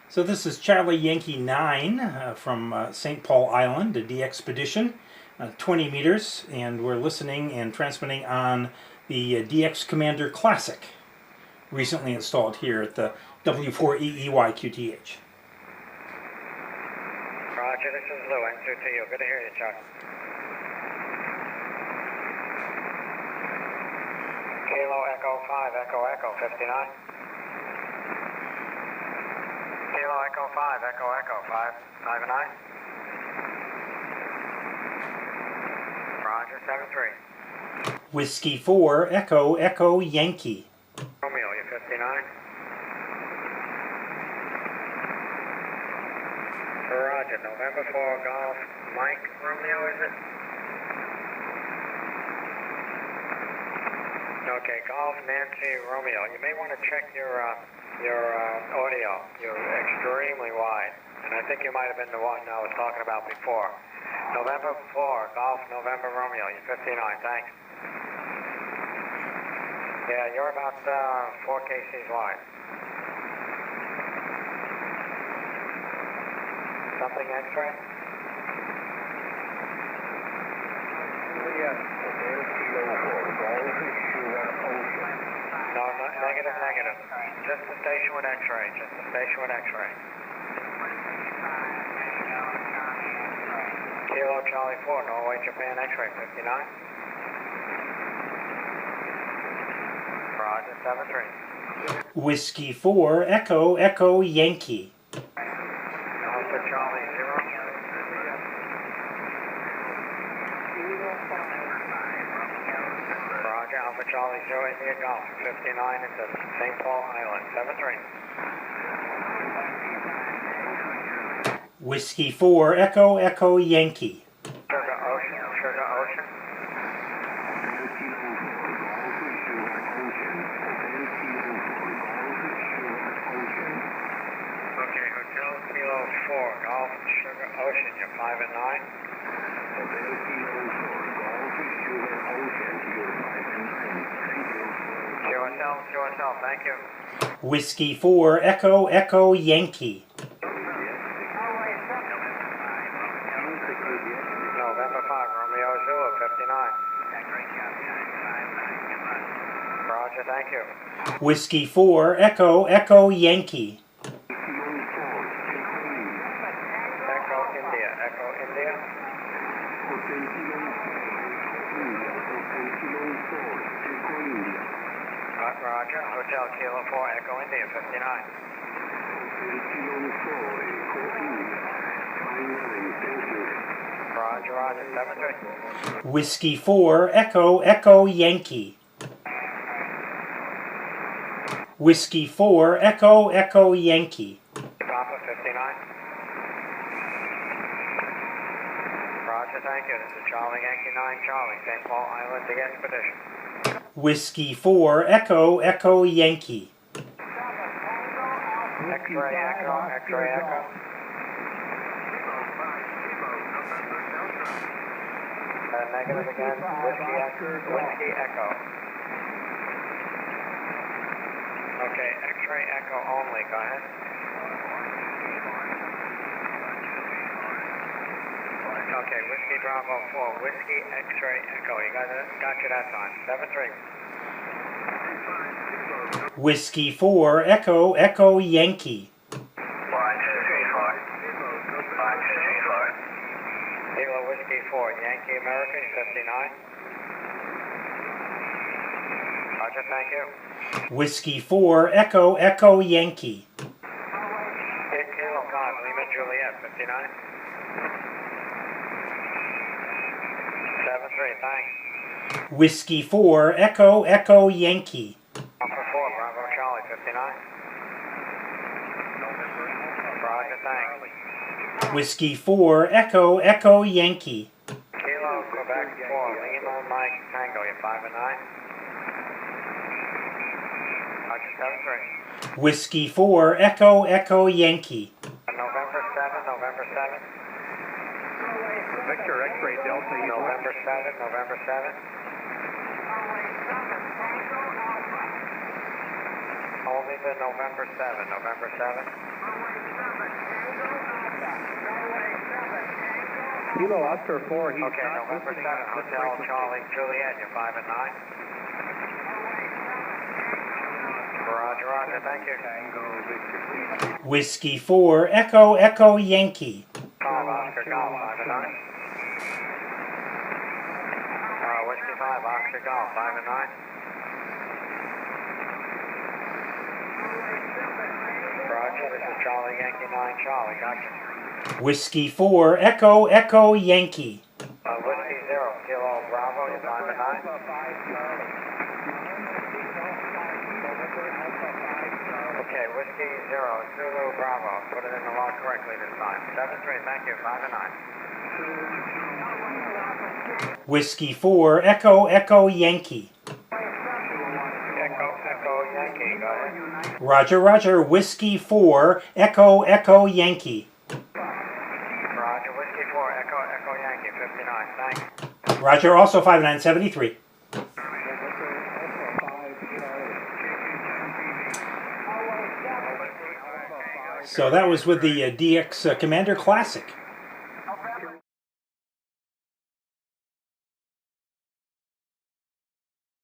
So this is Charlie Yankee 9 from St. Paul Island, a DXpedition, 20 meters, and we're listening and transmitting on the DX Commander Classic, recently installed here at the W4EEYQTH. Roger, this is Lou, answer to you. Good to hear you, Chuck. Kilo Echo 5, Echo Echo 59. Kilo Echo 5, Echo Echo 5, 5 and 9. Roger, 7-3. Whiskey 4, Echo Echo Yankee. Romeo, you 59. Roger, November 4, Golf, Mike Romeo, is it? Okay, Golf, Nancy, Romeo. You may want to check your audio. You're extremely wide, and I think you might have been the one I was talking about before. November 4, Golf, November, Romeo. You 59, thanks. Yeah, you're about 4 kcs wide. Something X-ray? Yes. No, negative, negative. Just the station with X-ray. Just the station with X-ray. Kilo Charlie 4, Norway, Japan, X-ray, 59. Roger, 7-3. Whiskey 4, Echo Echo Yankee. Alpha Charlie 0. Roger, Alpha Charlie 0, India Golf, 59 into St. Paul Island, 7-3. Whiskey 4, Echo Echo Yankee. Sugar Ocean, Sugar Ocean. Okay, Hotel Kilo 4, Golf Sugar Ocean, you're 5 and 9. QSL, thank you. Whiskey 4, Echo Echo Yankee. November 5, Romeo Zulu, 59. Roger, thank you. Whiskey 4, Echo Echo Yankee. Echo India, Echo India. Roger, Hotel Kilo 4, Echo India, 59. Roger, Roger, 7-3. Whiskey 4, Echo Echo Yankee. Whiskey 4, Echo Echo Yankee. Papa, 59. Roger, thank you. This is Charlie Yankee 9 Charlie, St. Paul Island, the expedition. Whiskey 4, Echo Echo Yankee. X-ray Echo, X-ray Echo. Negative again, Whiskey Echo. Okay, X-ray Echo only, go ahead. Okay, Whiskey Bravo 4, Whiskey X-ray Echo. You got you that time. 7-3. Whiskey 4, Echo Echo Yankee. Kilo Whiskey 4, Yankee American, 59. Roger, thank you. Whiskey 4, Echo Echo Yankee. Kilo 5, Lima Juliet, 59. 7-3, thanks. Whiskey 4, Echo Echo Yankee. Alpha 4, Bravo Charlie, 59. Roger, thanks. Whiskey 4, Echo Echo Yankee. Kilo Quebec 4, Lima Mike Tango, you're 5 and 9. Roger, 7-3. Whiskey 4, Echo Echo Yankee. November 7, November 7. Victor X-ray Delta, November 7, November 7. Only the November 7, November 7. Kilo Oscar 4, he's Okay, not November listening 7, on Hotel frequency. Charlie Juliet, you're 5 and 9. Roger, roger, thank you. Tango Victor 3. Whiskey 4, Echo, Echo, Yankee. 5 Oscar Golf, 5 and 9. Whiskey 5 Oscar Golf, 5 and 9. Roger, this is Charlie Yankee 9 Charlie, gotcha. Whiskey 4, Echo, Echo, Yankee. Whiskey 0 Kilo Bravo, you're 5 and 9. Okay, Whiskey 0 Zulu Bravo, put it in the log correctly this time. 7-3, thank you, 5 and 9. Whiskey 4, Echo, Echo, Yankee. Echo, Echo Yankee, go ahead. Roger, roger, Whiskey 4, Echo, Echo, Yankee. Roger, Whiskey 4 Echo, Echo Yankee, 59, thanks. Roger, also 5973. So that was with the DX Commander Classic.